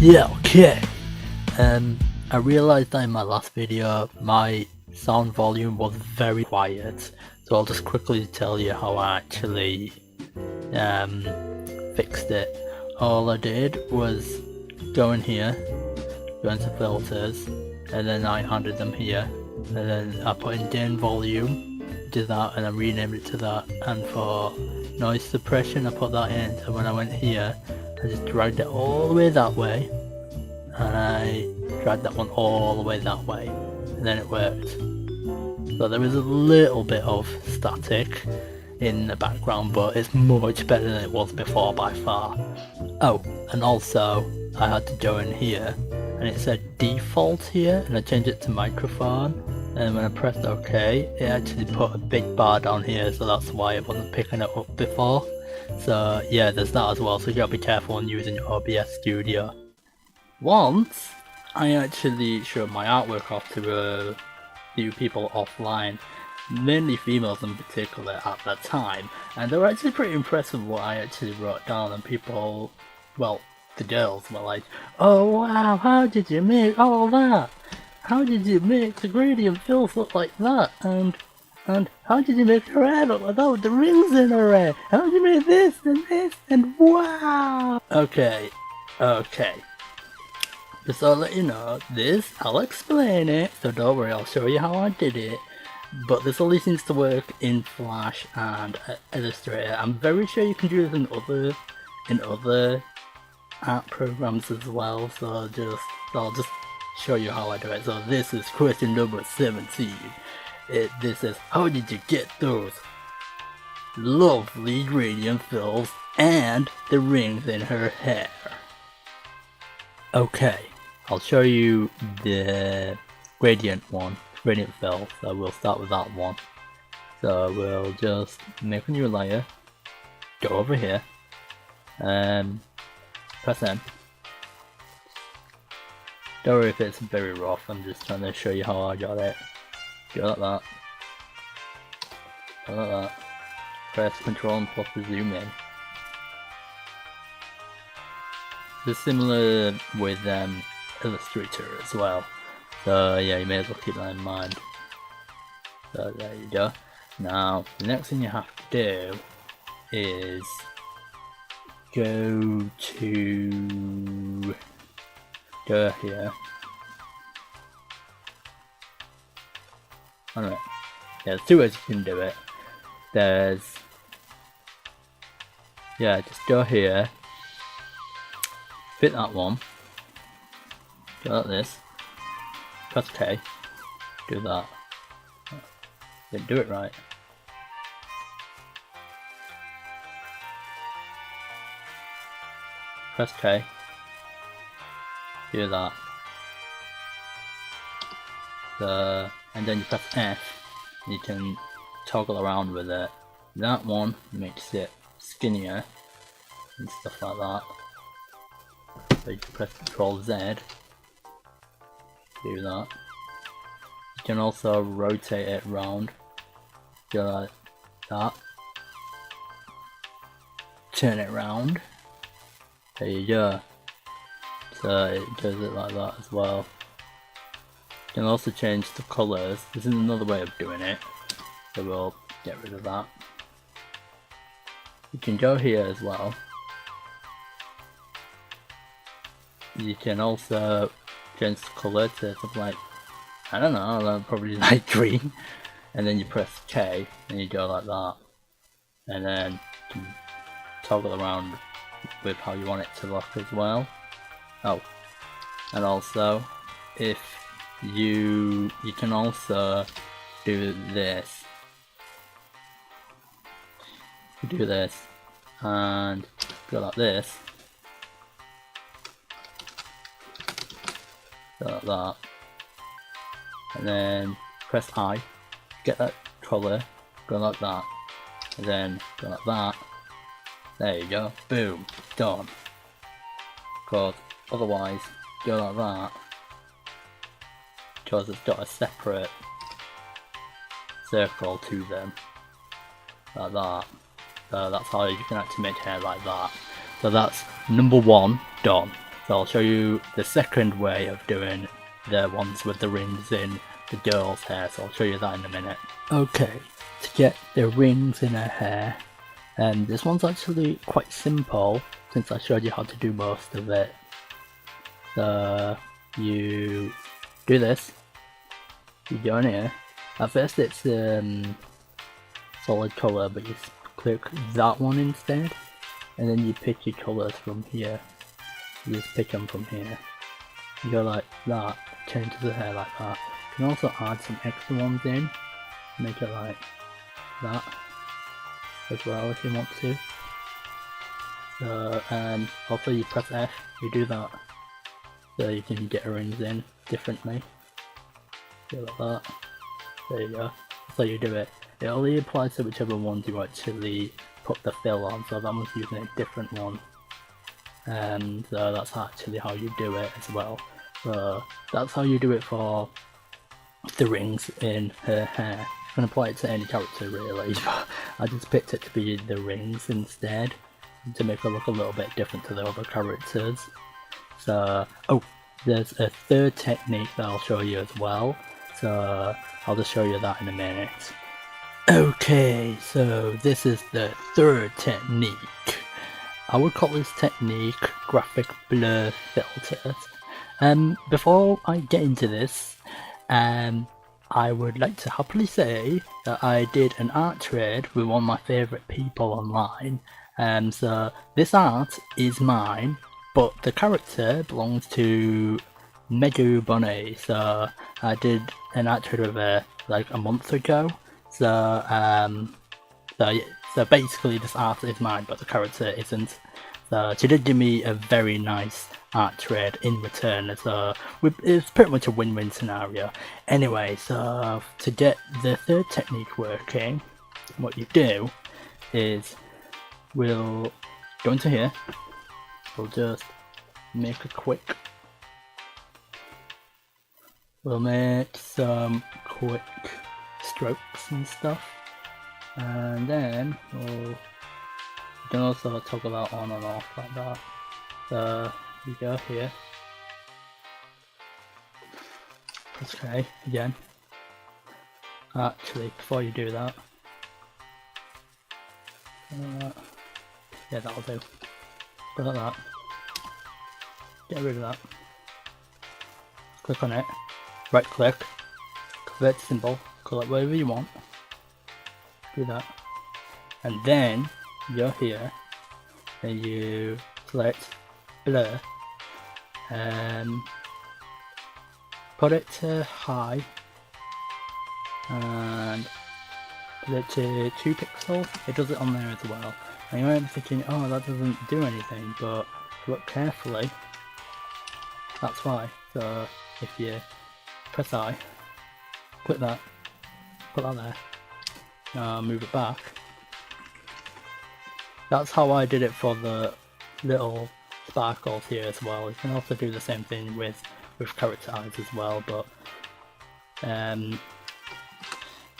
Yeah, okay. I realized that in my last video my sound volume was very quiet, so I'll just quickly tell you how I actually fixed it. All I did was go in here, go into filters, and then I added them here, and then I put in din volume, did that, and I renamed it to that, and for noise suppression I put that in, so when I went here I just dragged it all the way that way, and I dragged that one all the way that way, and then it worked. So there was a little bit of static in the background, but it's much better than it was before by far. Oh, and also I had to go in here, and it said default here, and I changed it to microphone, and when I pressed OK, it actually put a big bar down here, so that's why it wasn't picking it up before. So yeah, there's that as well, so you gotta be careful when using your OBS Studio. Once, I actually showed my artwork off to a few people offline, mainly females in particular at that time, and they were actually pretty impressed with what I actually wrote down, and people, well, the girls were like, "Oh wow, how did you make all that? How did you make the gradient fills look like that? And how did you make her hair look like that with the rings in her hair? How did you make this, and wow!" Okay. Just I'll let you know, this, I'll explain it, so don't worry, I'll show you how I did it. But this only seems to work in Flash and Illustrator. I'm very sure you can do this in other art programs as well, so I'll just show you how I do it. So this is question number 17. This is, how did you get those lovely gradient fills and the rings in her hair? Okay, I'll show you the gradient fill, so we'll start with that one. So we'll just make a new layer, go over here, and press N. Don't worry if it's very rough, I'm just trying to show you how I got it. Go like that. Go like that. Press Ctrl and plus to zoom in. It's similar with Illustrator as well. So yeah, you may as well keep that in mind. So there you go. Now, the next thing you have to do is go here. Alright, there's two ways you can do it. Just go here, fit that one, go like this, press K, do that. Didn't do it right. Press K, do that. And then you press F, you can toggle around with it. That one makes it skinnier and stuff like that. So you can press Ctrl Z, do that. You can also rotate it round, go like that, turn it round, there you go. So it does it like that as well. You can also change the colours. This is another way of doing it, so we'll get rid of that. You can go here as well. You can also change the colour to something like, I don't know, probably like green, and then you press K and you go like that, and then you can toggle around with how you want it to look as well. Oh, and also if you can also do this. Do this and go like this, go like that, and then press I, get that colour, go like that, and then go like that. There you go, boom, done. Because otherwise, go like that, because it's got a separate circle to them. like that. So that's how you can actually make hair like that. So that's number 1 done. So I'll show you the second way of doing the ones with the rings in the girl's hair, so I'll show you that in a minute. Okay, to get the rings in her hair, and this one's actually quite simple since I showed you how to do most of it. So you do this, you go in here. At first it's solid colour, but you click that one instead, and then you pick your colours from here. You just pick them from here. You go like that, change the hair like that. You can also add some extra ones in, make it like that as well if you want to. So also you press F, you do that, so you can get rings in differently. Go like that. There you go. That's how you do it. It only applies to whichever ones you actually put the fill on, so that one's using a different one. And that's actually how you do it as well. So that's how you do it for the rings in her hair. You can apply it to any character really, but I just picked it to be the rings instead, to make her look a little bit different to the other characters. So, oh, there's a third technique that I'll show you as well, so I'll just show you that in a minute. Okay, so this is the third technique. I would call this technique graphic blur filters. Before I get into this, I would like to happily say that I did an art trade with one of my favourite people online. So this art is mine, but the character belongs to Megu Bunii. So I did an art trade with her like a month ago. So basically this art is mine, but the character isn't. So she did give me a very nice art trade in return, so it's pretty much a win-win scenario. Anyway, so to get the third technique working, what you do is we'll go into here, we'll just make some quick strokes and stuff, and then we'll can also toggle that on and off like that. So you go here, okay, again. Actually, before you do that, yeah, that'll do. Go like that, get rid of that, click on it, right click, convert to symbol, call it whatever you want, do that, and then you go here and you select blur and put it to high and put it to 2 pixels. It does it on there as well. And you might be thinking, oh, that doesn't do anything, but look carefully, that's why. So if you press I, click that, put that there, move it back. That's how I did it for the little sparkles here as well. You can also do the same thing with character eyes as well, but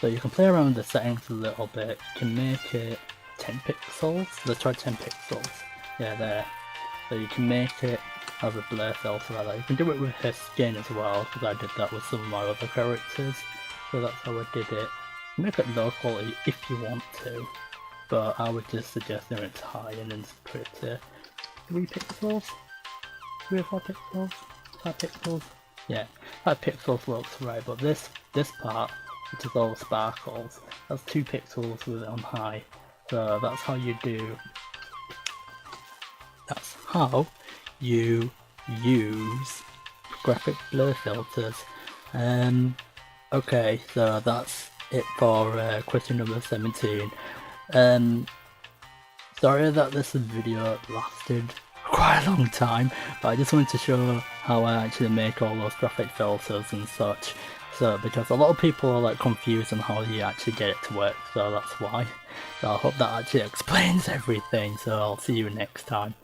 so you can play around with the settings a little bit. You can make it 10 pixels. Let's try 10 pixels. Yeah, there. So you can make it as a blur filter like that. You can do it with her skin as well, because I did that with some of my other characters. So that's how I did it. Make it low quality if you want to, but I would just suggest doing it to high and then put it to 3 pixels, 3 or 4 pixels, 5 pixels. Yeah, 5 pixels looks right, but this part, which is all sparkles, that's 2 pixels with it on high. So that's how you do. That's how you use graphic blur filters. Okay, so that's it for question number 17. Sorry that this video lasted quite a long time, but I just wanted to show how I actually make all those graphic filters and such. So because a lot of people are like confused on how you actually get it to work, so that's why. So I hope that actually explains everything, so I'll see you next time.